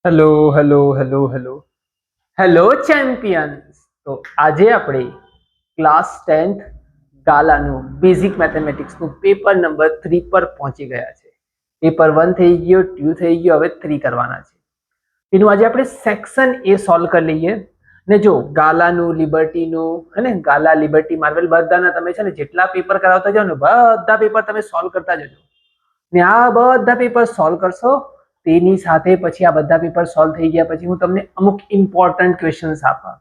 Hello hello hello hello hello champions. તો આજે આપણે ક્લાસ 10th ગાલાનું બેઝિક મેથેમેટિક્સનું પેપર નંબર 3 પર પહોંચી ગયા છે. પેપર 1 થઈ ગયો, 2 થઈ ગયો, હવે 3 કરવાના છે. એનું આજે આપણે સેક્શન એ સોલ્વ કરી લઈએ. ને જો ગાલાનું, લિબર્ટીનું અને ગાલા, લિબર્ટી, માર્વેલ બધાના તમે છે ને જેટલા પેપર કરાવતા જાઓ ને બધા પેપર તમે સોલ્વ કરતા જજો. ને આ બધા પેપર સોલ્વ કરશો તેની સાથે પછી આ બધા પેપર સોલ્વ થઈ ગયા પછી હું તમને અમુક ઇમ્પોર્ટન્ટ ક્વેશ્ચન્સ આપા,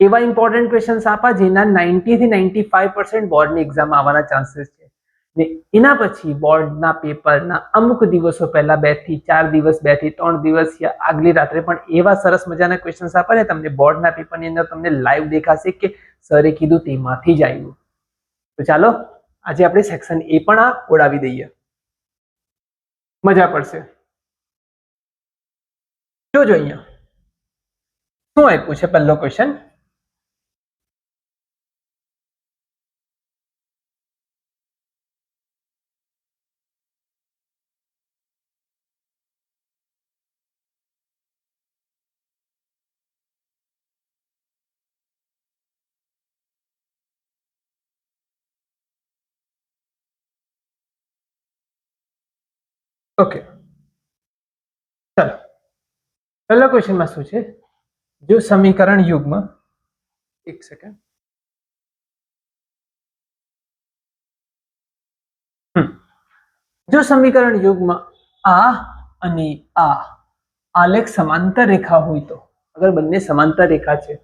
એવા ઇમ્પોર્ટન્ટ ક્વેશ્ચન્સ આપા જેના 90 થી 95% બોર્ડની એક્ઝામ આવવાના ચાન્સીસ છે. ને એના પછી બોર્ડના પેપરના અમુક દિવસો પહેલા 2 થી 4 દિવસ, 2 થી 3 દિવસ યા આગલી રાત્રે પણ એવા સરસ મજાના ક્વેશ્ચન્સ આપા ને તમને બોર્ડના પેપરની અંદર તમને લાઈવ દેખાશે કે સરે કીધું તેમાંથી જ આવ્યું. તો ચાલો આજે આપણે સેક્શન એ પણ આ ઓડાવી દઈએ, મજા પડશે. જોજો અહીંયા શું આપ્યું છે. પહેલો ક્વેશ્ચન, ઓકે ચાલો પહેલો ક્વેશ્ચનમાં શું છે, જો સમીકરણ યુગ્મ, એક સેકન્ડ, જો સમીકરણ યુગ્મ આ અને આ આલેખ સમાંતર રેખા હોય તો, અગર બંને સમાંતર રેખા છે,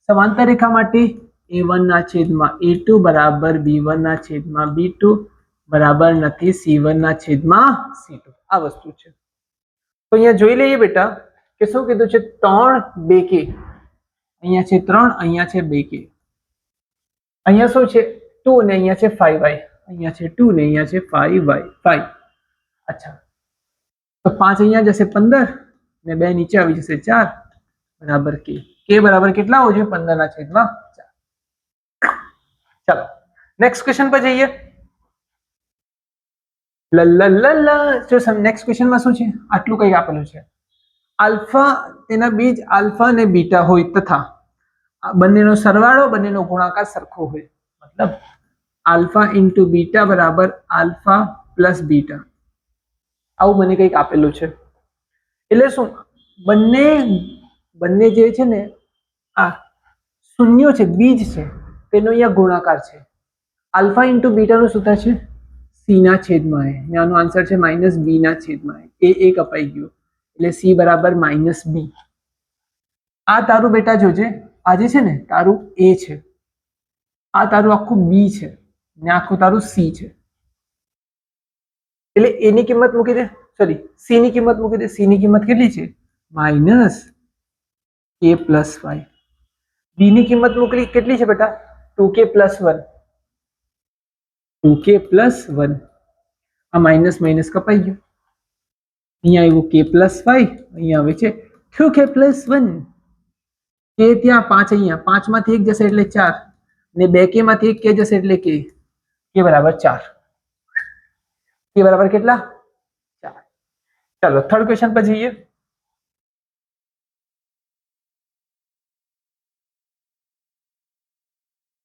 સમાંતર રેખા માટે a1 ના છેદમાં a2 બરાબર b1 ના છેદમાં b2 બરાબર નથી c1 ના છેદમાં c2, આ વસ્તુ છે. તો અહીંયા જોઈ લઈએ બેટા કે શું કીધું છે, 3 2k, અહીંયા છે 3, અહીંયા છે 2k, અહીંયા શું છે 2 ને અહીંયા છે 5y, અહીંયા છે 2 ને અહીંયા છે 5y 5. અચ્છા, તો 5 અહીંયા જશે 15 ને 2 નીચે આવી જશે 4 બરાબર k. k બરાબર કેટલા હોવો જોઈએ, 15 ના છેદમાં 4. ચાલો નેક્સ્ટ ક્વેશ્ચન પર જઈએ. જો નેક્સ્ટ ક્વેશ્ચનમાં શું છે, આટલું કંઈ આપેલું છે, આલ્ફા, તેના બીજ આલ્ફા અને બીટા હોય તથા બંનેનો સરવાળો, બંનેનો ગુણાકાર સરખો હોય, મતલબ આલ્ફા ઇન્ટુ બીટા બરાબર આલ્ફા પ્લસ બીટા, આવું મને કંઈક આપેલું છે. એટલે શું, બંને જે છે ને આ શૂન્યો છે, બીજ છે, તેનો અહીંયા ગુણાકાર છે. આલ્ફા ઇન્ટુ બીટાનું સૂત્ર છે સી ના છેદમાં એ, આનો આન્સર છે માઇનસ બી ના છેદમાં એ. એક અપાઈ ગયું એટલે સી બરાબર માઇનસ બી. આ તારું બેટા જોજે, આ જે છે ને તારું એ છે, આ તારું આખું બી છે ને આખું તારું સી છે. એટલે એ ની કિંમત મૂકી દે, સોરી સી ની કિંમત મૂકી દે. સી ની કિંમત કેટલી છે, માઇનસ કે પ્લસ વાય. બી ની કિંમત મૂકી કેટલી છે બેટા, 2k પ્લસ 1, 2k પ્લસ 1. આ માઇનસ માઇનસ કપાઈ ગયું, અહીંયા આવ્યું k પ્લસ 5, અહીંયા આવે છે 2k પ્લસ 1. કે ત્યાં 5, અહીંયા 5 માંથી 1 જશે એટલે 4 ને 2k માંથી 1 k જશે એટલે k. k બરાબર 4. k બરાબર કેટલા, 4. ચાલો થર્ડ ક્વેશ્ચન પર જઈએ.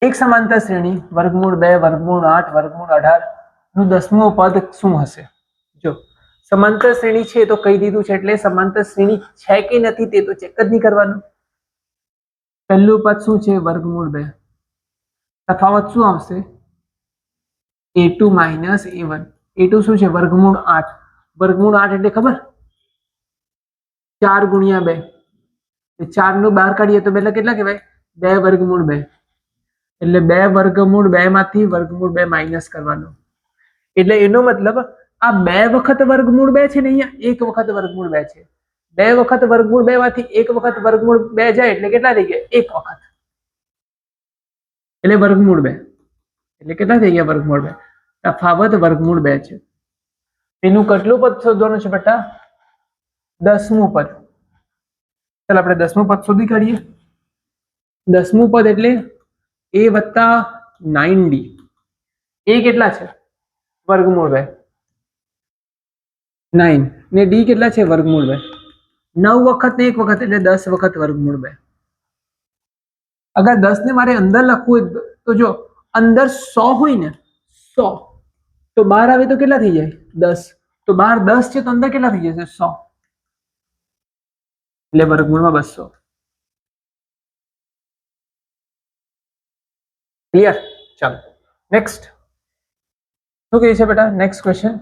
એક સમાંતર શ્રેણી વર્ગમૂળ 2 વર્ગમૂળ 8 વર્ગમૂળ 18 નું 10મું પદ શું હશે. જો સમાંતર શ્રેણી છે તો કહી દીધું છે, એટલે સમાંતર શ્રેણી છે કે નથી તે તો ચેક જ નહીં કરવાનું. પહેલું પદ શું છે, વર્ગમૂળ 2, તફાવત શું આવશે, a2 માઇનસ a1. a2 શું છે, વર્ગમૂળ 8, વર્ગમૂળ 8 એટલે ખબર 4 ગુણ્યા 2, 4 નું બહાર કાઢીએ તો પહેલા કેટલા કહેવાય, 2 વર્ગમૂળ 2, એટલે 2 વર્ગમૂળ 2 માંથી વર્ગમૂળ 2 માઇનસ કરવાનો. એટલે એનો મતલબ આ 2 વખત વર્ગમૂળ 2 છે ને અહીંયા 1 વખત વર્ગમૂળ 2 છે. 2 વખત વર્ગમૂળ 2 માંથી 1 વખત વર્ગમૂળ 2 જાય એટલે કેટલા થઈ ગયા, 1 વખત, એટલે વર્ગમૂળ 2 એટલે કેટલા થઈ ગયા, વર્ગમૂળ 2. તફાવત વર્ગમૂળ 2 છે. એનું કેટલું પદ શોધવાનું છે બેટા, 10મું પદ. ચાલો આપણે 10મું પદ શોધી કાઢીએ. 10મું પદ એટલે a વત્તા 9d. એ કેટલા છે, વર્ગમૂળ 2, 9 ને d કેટલા છે, વર્ગમૂળ 2. 9 વખત ને 1 વખત એટલે 10 વખત વર્ગમૂળ 2. અગર 10 ને મારે અંદર લખવું હોય તો જો અંદર 100 હોય ને 100 તો બહાર આવે તો કેટલા થઈ જાય 10. તો બહાર 10 છે તો અંદર કેટલા થઈ જશે 100 એટલે વર્ગમૂળમાં 200. ક્લિયર? ચાલો નેક્સ્ટ શું કહે છે બેટા? નેક્સ્ટ ક્વેશ્ચન,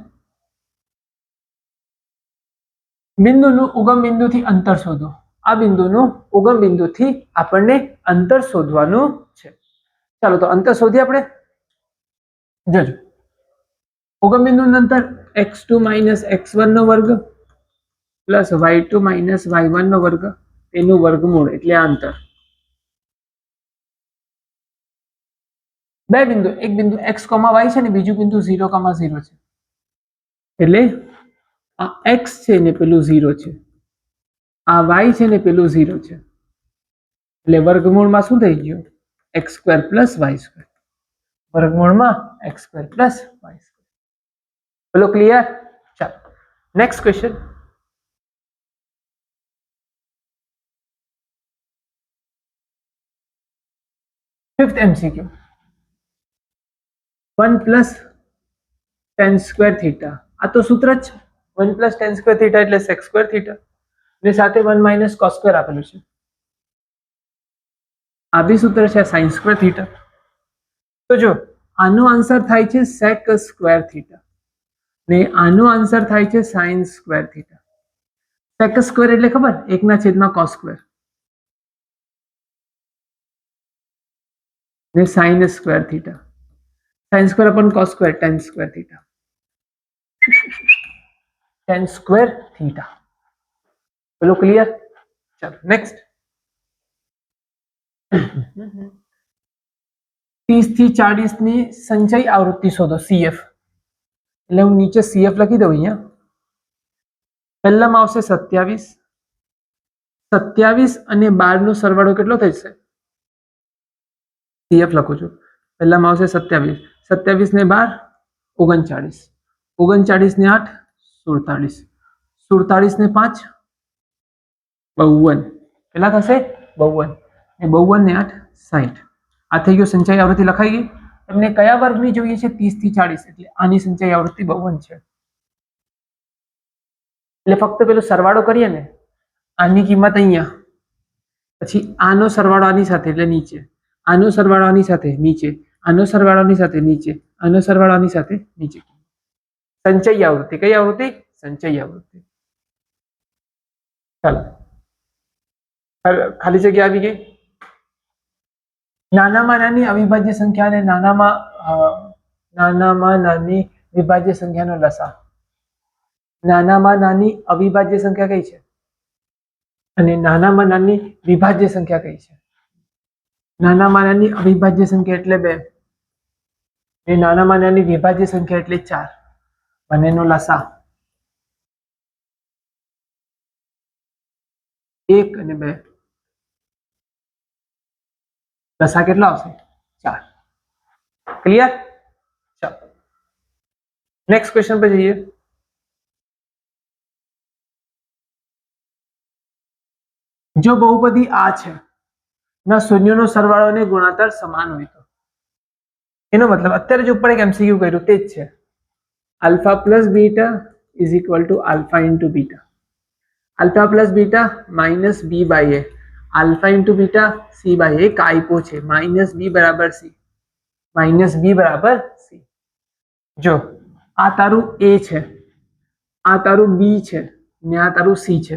બિંદુનું ઉગમ બિંદુથી અંતર શોધો. આ બિંદુનું ઉગમ બિંદુથી આપણને અંતર શોધવાનું છે. ચાલો તો અંતર શોધીએ આપણે. જોજો ઉગમ બિંદુનું અંતર x2 - x1 નો વર્ગ પ્લસ y2 - y1 નો વર્ગ તેનું વર્ગમૂળ એટલે આ અંતર. બે બિંદુ, એક બિંદુ x, y છે ને બીજું બિંદુ 0, 0 છે. એટલે આ x છે ને પેલું 0 છે, આ y છે ને પેલું 0 છે. એટલે વર્ગમૂળમાં શું થઈ ગયું? x² + y². વર્ગમૂળમાં x² + y². બોલો ક્લિયર? ચાલો next question, fifth MCQ, 1 + tan² θ. આ તો સૂત્ર જ છે, 1 + tan² θ એટલે sec² θ ને સાથે 1 - cos² આપેલું છે. આ બી સૂત્ર છે sin² θ. તો જો આનો આન્સર થાય છે sec² θ ને આનો આન્સર થાય છે sin² θ. sec² એટલે ખબર 1/cos² ને sin² θ. sin² upon cos² tan² θ. tan² θ. બોલો ક્લિયર? ચાલો નેક્સ્ટ, 30 થી 40 ની સંચય આવૃત્તિ શોધો CF. એટલે હું નીચે CF લખી દઉં અહીંયા. પહેલામાં આવશે 27, 27 અને 12 નો સરવાળો કેટલો થશે? CF લખું છું. પહેલામાં આવશે 27, 27 ને 12 39, 39 ને 8 47, 47 ને 5 52. કેટલા થશે? 52 ને 52 ને 8 60. આ થઈ ગયો સંચય આવૃત્તિ લખાઈ ગઈ. તમને કયા વર્ગની જોઈએ છે? 30 થી 40 એટલે આની સંચય આવૃત્તિ 52 છે. એટલે ફક્ત પેલો સરવાળો કરીએ ને, આની કિંમત અહીંયા, પછી આનો સરવાળો આની સાથે એટલે નીચે, આનો સરવાળો આની સાથે નીચે, આનો સરવાળો આની સાથે નીચે, આનો સરવાળો આની સાથે નીચે. સંચય આવૃત્તિ. કઈ આવૃત્તિ? સંચય આવૃત્તિ. ચાલો ખાલી જગ્યા આવી ગઈ. નાનામાં નાની અવિભાજ્ય સંખ્યા અને નાનામાં નાની વિભાજ્ય સંખ્યાનો લસા. નાનામાં નાની અવિભાજ્ય સંખ્યા કઈ છે અને નાનામાં નાની વિભાજ્ય સંખ્યા કઈ છે? નાનામાં નાની અવિભાજ્ય સંખ્યા એટલે 2 અને નાનામાં નાની વિભાજ્ય સંખ્યા એટલે 4. બંનેનો લસા 1 અને 2. લસા કેટલો આવશે? 4. ક્લિયર? ચાલો નેક્સ્ટ ક્વેશ્ચન પર જઈએ. જો બહુપદી આ છે ના શૂન્યનો સરવાળો અને ગુણાકાર સમાન હોય તો એનો મતલબ અત્યારે જો ઉપર એક MCQ કર્યું તે જ છે. Alpha plus beta is equal to alpha into beta, alpha plus beta minus b by a, alpha into beta c by a કાયપો છે, માઇનસ બી બરાબર સી, માઇનસ બી બરાબર સી. જો આ તારું એ છે, આ તારું બી છે ને આ તારું સી છે.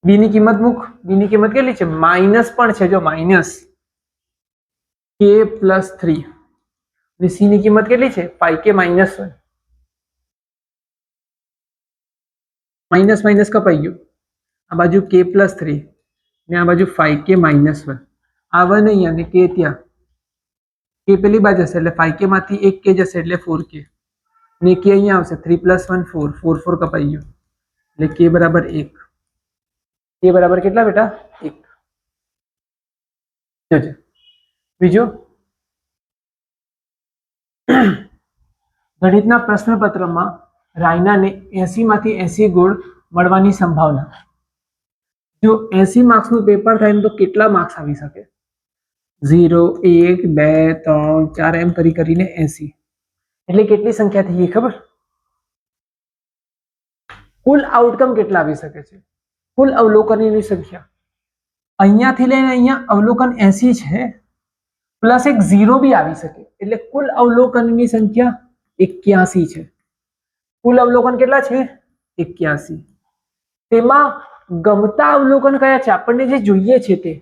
બી ની કિંમત મૂક. બી ની કિંમત કેટલી છે? માઇનસ પણ છે, જો માઇનસ k+3 અને સી ની કિંમત કેટલી છે? 5k - 1. માઇનસ માઇનસ કપાઈ ગયું. આ બાજુ k+3 ને આ બાજુ 5k - 1. આ 1 અહીંયા ને k ત્યાં, k પેલી બાજુ હશે એટલે 5k માંથી 1k જશે એટલે 4k ને k અહીંયા આવશે. 3 + 1 4, 4 4 કપાઈ ગયું એટલે k બરાબર 1. k બરાબર કેટલા બેટા? 1. જોજો બીજું, ગણિતના પ્રશ્નપત્રમાં રાયનાને 80 માંથી 80 ગુણ મળવાની સંભાવના. જો 80 માર્ક્સનું પેપર થાય તો કેટલા માર્ક્સ આવી શકે? 0, 1, 2, 3, 4 એમ કરીને 80. એટલે કેટલી સંખ્યા થઈ ગઈ ખબર? કુલ આઉટકમ કેટલા આવી શકે છે? કુલ અવલોકનની સંખ્યા. અહીંયાથી લઈને અહીંયા અવલોકન 80 છે, પ્લસ એક 0 બી આવી શકે, એટલે કુલ અવલોકનની સંખ્યા 81 છે. કુલ અવલોકન કેટલા છે? 81. તેમાં ગમતા અવલોકન કયા છે? આપણને જે જોઈએ છે તે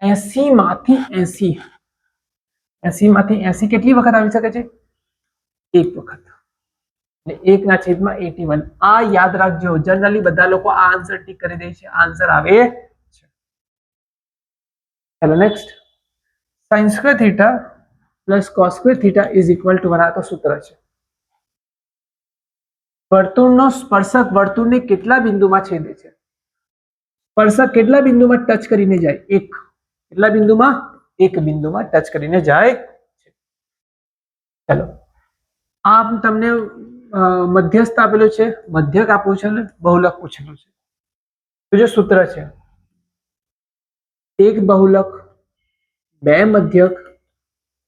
80 માંથી 80. 80 માંથી 80 કેટલી વખત આવી શકે છે? એક વખત. એટલે 1 ના છેદમાં 81. આ યાદ રાખજો. જનરલી બધા લોકો આ આન્સર ટીક કરી દે છે, આન્સર આવે છે. ચલો next. sin square theta plus cos square theta is equal two 1. આ તો સૂત્ર છે. વર્તુળનો સ્પર્શક વર્તુળને કેટલા બિંદુમાં છેદે છે? સ્પર્શક કેટલા બિંદુમાં ટચ કરીને જાય? એક. કેટલા બિંદુમાં? એક બિંદુમાં ટચ કરીને જાય છે. ચલો, આમ તમને મધ્યસ્થ આપેલું છે, મધ્યક આપવું છે, બહુલક પૂછેલું છે. તો જે સૂત્ર છે, એક બહુલક, બે મધ્યક,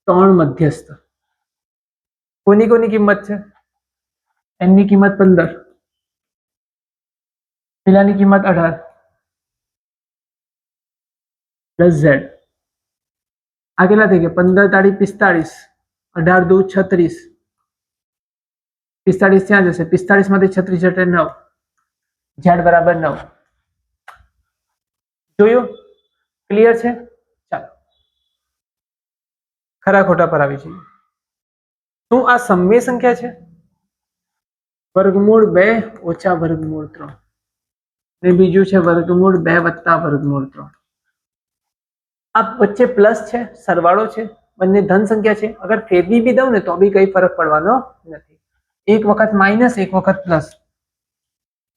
ત્રણ મધ્યસ્થ. કોની કોની કિંમત છે? એની કિંમત 15, પેલાની કિંમત 18 પ્લસ ઝેડ. આ કેટલા થઈ ગયા? 15 તાળી 45, 18 દુ 36, 45 ત્યાં જશે, 45 માંથી 36 એટલે 9, ઝેડ બરાબર 9. જોયું? ક્લિયર છે? ચાલો ખરા ખોટા પર આવી જઈએ. શું આ સમય સંખ્યા છે? વર્ગમૂળ 2 ઓછા વર્ગમૂળ 3, ને બીજું છે વર્ગમૂળ 2 વત્તા વર્ગમૂળ 3. આ વચ્ચે પ્લસ છે, સરવાળો છે, બંને ધન સંખ્યા છે. અગર ફેરવી બી દઉં ને તો બી કઈ ફરક પડવાનો નથી. એક વખત માઇનસ, એક વખત પ્લસ,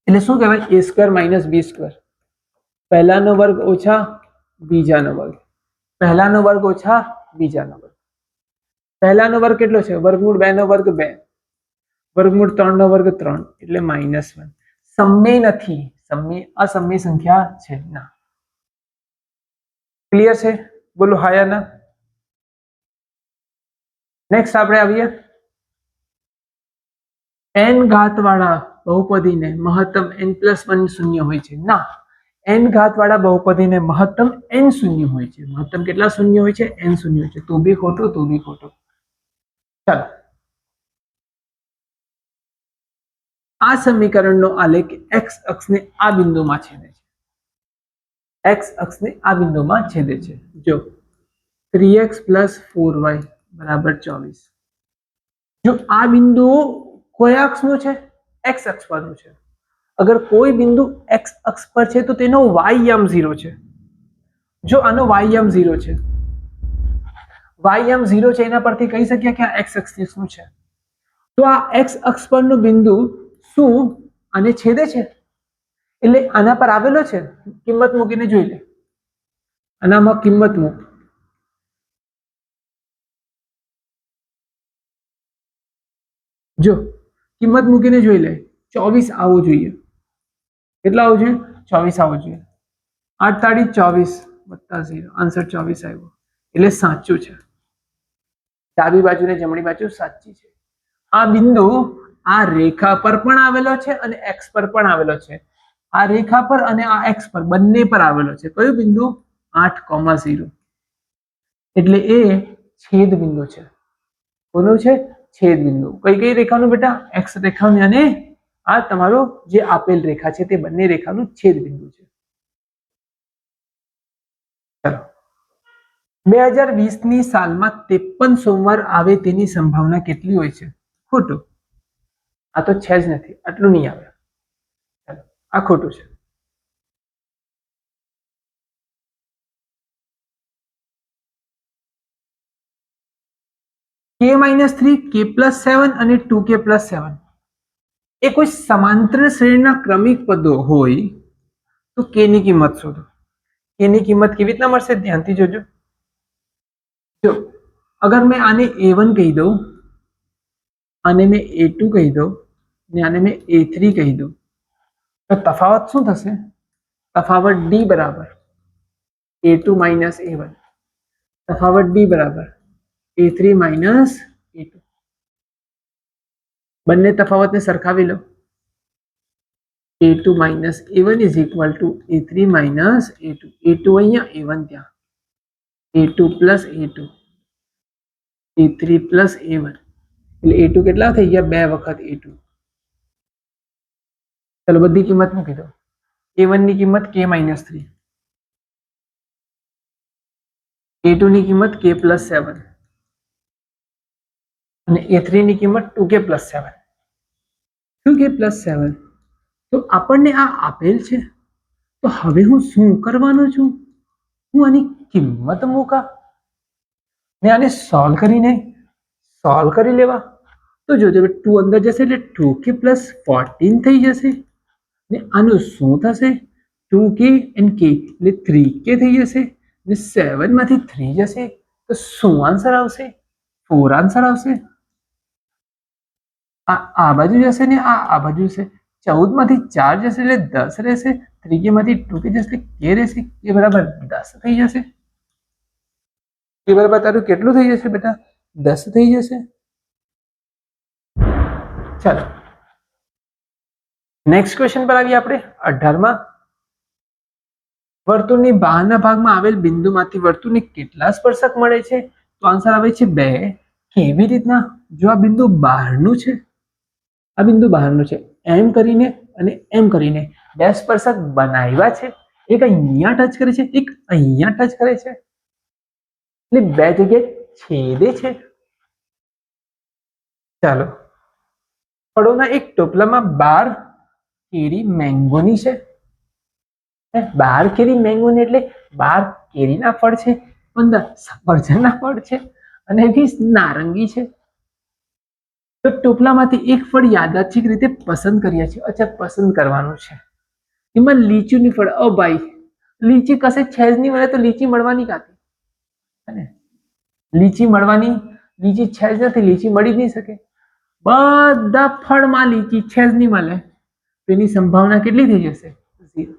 એટલે શું કહેવાય? a square minus b square. પહેલાનો વર્ગ ઓછા બીજાનો વર્ગ, પહેલાનો વર્ગ ઓછા બીજાનો વર્ગ. પહેલાનો વર્ગ કેટલો છે? વર્ગમૂળ 2 નો વર્ગ 2, વર્ગમૂળ 3 નો વર્ગ 3, એટલે -1. સમય નથી, સમય અસમય સંખ્યા છે ના. ક્લિયર છે? બોલો હા યા ના. નેક્સ્ટ આપણે આવીએ. n ઘાત વાળા બહુપદીને મહત્તમ n+1 શૂન્ય હોય છે ના. n ઘાત વાળા બહુપદીને મહત્તમ n શૂન્ય હોય છે. મહત્તમ કેટલા શૂન્ય હોય છે? n શૂન્ય હોય છે. તો બી ખોટું, તો બી ખોટું. ચાલો, આ સમીકરણનો આલેખ x અક્ષને આ બિંદુમાં છેદે છે. x અક્ષને આ બિંદુમાં છેદે છે. જો 3x + 4y = 24. જો આ બિંદુ કયા અક્ષનું છે? x અક્ષ પરનું છે. અગર કોઈ બિંદુ x અક્ષ પર છે તો તેનો y યામ 0 છે. જો આનો y યામ 0 છે, y યામ 0 છે, એના પરથી કહી શકીએ કે આ x અક્ષની શું છે? તો આ x અક્ષ પરનું બિંદુ શું આને છેદે છે? એટલે આના પર આવેલો છે. કિંમત મૂકીને જોઈ લે. આનામાં કિંમત મૂક. જો કિંમત મૂકીને જોઈ લે. 24 આવવો જોઈએ. કેટલા આવવું જોઈએ? 24 આવવું જોઈએ. 8 તાળી 24 વત્તા 0, આન્સર 24 આવ્યો. એટલે સાચું છે. ડાબી બાજુ ને જમણી બાજુ સાચી છે. આ બિંદુ આ રેખા પર પણ આવેલો છે અને x પર પણ આવેલો છે. આ રેખા પર અને આ x પર બંને પર આવેલો છે. કયું બિંદુ? 8,0. એટલે એ છેદ બિંદુ છે. કોનું છે? છેદ બિંદુ. કઈ કઈ રેખાનું બેટા? x રેખાનું અને આ તમારો જે આપેલ રેખા છે તે બંને રેખાનું છેદ બિંદુ છે. ચાલો, 2020 ની સાલમાં 53 સોમવાર આવે તેની સંભાવના કેટલી હોય છે? ખોટું. આ તો છે જ નથી, આટલું નહીં આવે. ચાલો, આ ખોટું છે. k-3, k+7 અને 2k+7 એ કોઈ સમાંતર શ્રેણીના ક્રમિક પદો હોય તો k ની કિંમત શોધો. k ની કિંમત કેવી રીતના મળશે? ધ્યાનથી જોજો. જો અગર મેં આને a1 કહી દઉં, આને મેં a2 કહી દઉં ને આને મેં a3 કહી દઉં, તો તફાવત શું થશે? તફાવત ડી બરાબર a2 માઇનસ a1, તફાવત ડી બરાબર a3 માઇનસ a2. બંને તફાવતને સરખાવી લો. a2 minus a1 is equal two a3 minus a2. a2 અહીંયા, a1 ત્યાં, a2 plus a2, a3 plus a1, એટલે a2 કેટલા થઈ ગયા? 2 વખત a2. ચલો બધી કિંમત મૂકી દો. a1 ની કિંમત k માઇનસ 3, a2 ની કિંમત k પ્લસ 7 અને a3 ની કિંમત 2k પ્લસ 7. 2k plus 7. તો આપણને આ આપેલ છે, તો હવે હું શું કરવાનો છું? હું આની કિંમત મૂકા ને આને સોલ્વ કરી લેવા. તો જોજો 2 અંદર જશે એટલે 2k પ્લસ 14 થઈ જશે ને આનું શું થશે? 2k and k એટલે 3k થઈ જશે ને 7 માંથી 3 જશે તો શું આન્સર આવશે? 4 આન્સર આવશે. આ બાજુ જશે ને આ બાજુ જશે, 14 માંથી 4 જશે એટલે 10 રહેશે, 3k માંથી 2k જશે એટલે k રહેશે, એ બરાબર 10 થઈ જશે. એ બરાબર તારું કેટલું થઈ જશે બેટા? 10 થઈ જશે. ચાલો નેક્સ્ટ ક્વેશ્ચન પર આવીએ આપણે 18માં. વર્તુળની બહારના ભાગમાં આવેલ બિંદુમાંથી વર્તુળને કેટલા સ્પર્શક મળે છે? તો આન્સર આવે છે 2. કેવી રીતના? જો આ બિંદુ બહારનું છે, આ બિંદુ બહારનું છે, એમ કરીને અને એમ કરીને 2 સ્પર્શક બનાવ્યા છે. એક અહીંયા ટચ કરે છે, એક અહીંયા ટચ કરે છે, એટલે 2 જગ્યાએ છેદે છે. ચાલો, ફળોના એક ટોપલામાં 12 કેરી મેંગોની છે. 12 કેરી મેંગોની એટલે 12 કેરીના ફળ છે, 15 સફરજનના ફળ છે અને 20 નારંગી છે. તો ટોપલામાંથી એક ફળ યાદચ્છિક રીતે પસંદ કર્યા છે. અચ્છા, પસંદ કરવાનું છે. એમાં લીચીનું ફળ, ઓ ભાઈ લીચી કશે છે જ નહીં મળે તો લીચી મળવાની ક્યાંથી? લીચી મળવાની, લીચી છે જ નથી, લીચી મળી જ નહીં શકે. બધા ફળમાં લીચી છે જ નહીં મળે તો એની સંભાવના કેટલી થઈ જશે? 0.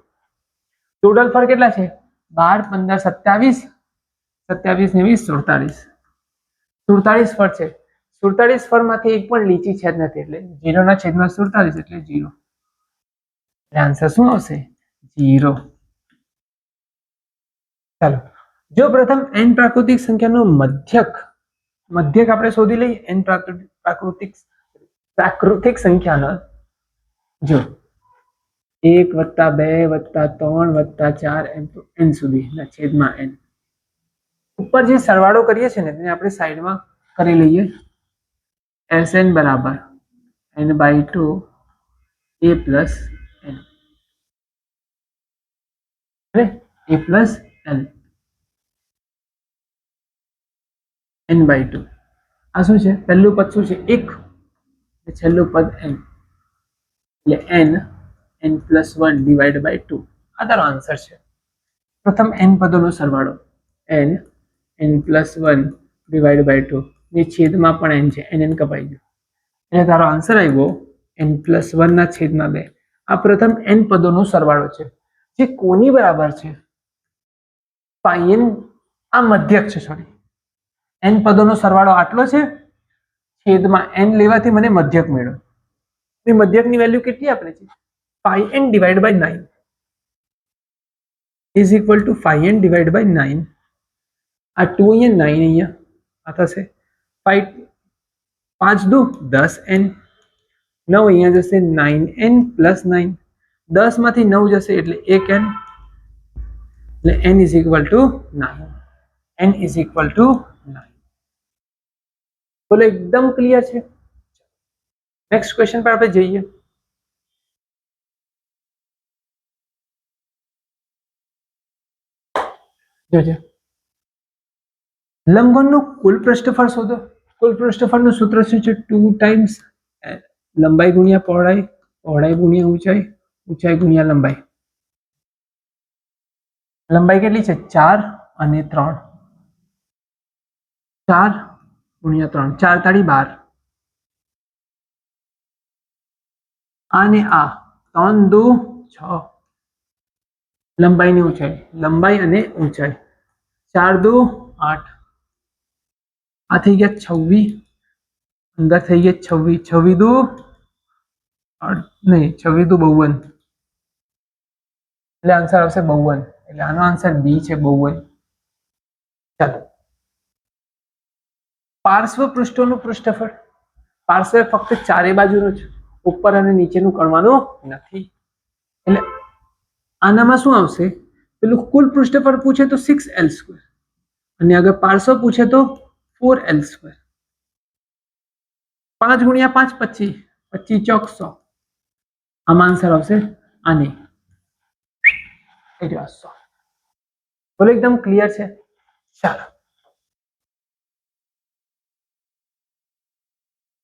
ટોટલ ફળ કેટલા છે? 12, 15, 27, 27 ને 20, 47. 47 ફળ છે. 47 ફળમાંથી એક પણ લીચી છે જ નથી, એટલે 0 ના છેદમાં 47 એટલે 0. આન્સર શું આવશે? 0. ચાલો, જો પ્રથમ n પ્રાકૃતિક સંખ્યાનો મધ્યક આપણે શોધી લઈએ. n પ્રાકૃતિક સંખ્યાનો જો 1 + 2 + 3 + 4 n સુધી ના છેદમાં n. ઉપર જે સરવાળો કરીએ છીએ ને તેને આપણે સાઈડમાં કરી લઈએ. Sn બરાબર n/2 a plus n, a plus n, n/2. આ શું છે? પહેલું પદ શું છે? 1, છેલ્લું પદ n, એટલે n+1 / 2. આ તારો આન્સર છે. પ્રથમ n પદોનો સરવાળો n+1 / 2 ને છેદમાં પણ n છે, n કપાઈ ગયું એટલે તારો આન્સર આવ્યો n+1 ના છેદમાં 2. આ પ્રથમ n પદોનો સરવાળો છે, જે કોની બરાબર છે? n. આ મધ્યક છે, સોરી, n પદોનો સરવાળો આટલો છે, છેદમાં n લેવાથી મને મધ્યક મળ્યો. એ મધ્યકની વેલ્યુ કેટલી આપે છે? n / 9 is equal two n / 9. આ 2 અહીંયા, 9 અહીંયા, આ થશે 5 5 દુ 10n, 9 અહીંયા જશે 9n + 9, 10 માંથી 9 જશે એટલે 1n, એટલે n is equal two 9. n is equal two 9. બોલો, એકદમ ક્લિયર છે. નેક્સ્ટ ક્વેશ્ચન પર આપણે જઈએ. જોજો, લંબગોળનું કુલ પૃષ્ઠફળ શોધો. કુલ પૃષ્ઠફળનું સૂત્ર શું છે? 2 ટાઈમ્સ લંબાઈ ગુણ્યા પહોળાઈ, પહોળાઈ ગુણ્યા ઊંચાઈ, ઊંચાઈ ગુણ્યા લંબાઈ. લંબાઈ કેટલી છે? 4 અને 3. 4 ગુણ્યા 3, 4 તાળી 12. અને આ 3 દુ 6 લંબાઈની ઊંચાઈ, લંબાઈ અને ઊંચાઈ 4 દુ 8, આ થઈ ગયા 26, અંદર થઈ ગયા 26, 26 દુ નહીં 26 દુ 52, એટલે આન્સર આવશે 52, એટલે આનો આન્સર બી છે 52. ચાલો, પાર્શ્વ પૃષ્ઠોનું પૃષ્ઠફળ, પાર્શ્વ ફક્ત ચારે બાજુનું છે, ઉપર અને નીચેનું ગણવાનું નથી, એટલે આનામાં શું આવશે, પેલું કુલ પૃષ્ઠફળ પૂછે તો 6l² અને અગર પાર્શ્વ પૂછે તો 4l². 5 × 5 25, 25 ચોક 100, આમાં આન્સર આવશે આને, એટલે 100. બોલો એકદમ ક્લિયર છે. ચાલો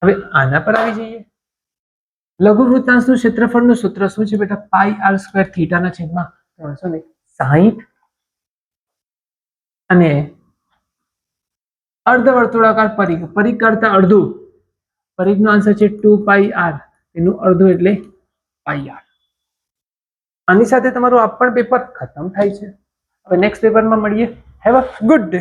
હવે આના પર આવી જઈએ. લઘુ વૃત્તાંશનું ક્ષેત્રફળનું સૂત્ર શું છે બેટા? πr² થીટાના છેદમાં 360 અને અર્ધવર્તુળાકાર પરિઘ, પરિઘ કરતા અડધું, પરિઘનો આન્સર છે 2πr, એનું અડધું એટલે πr. આની સાથે તમારું આ પણ પેપર ખતમ થાય છે. હવે નેક્સ્ટ પેપરમાં મળીએ. Have a good day.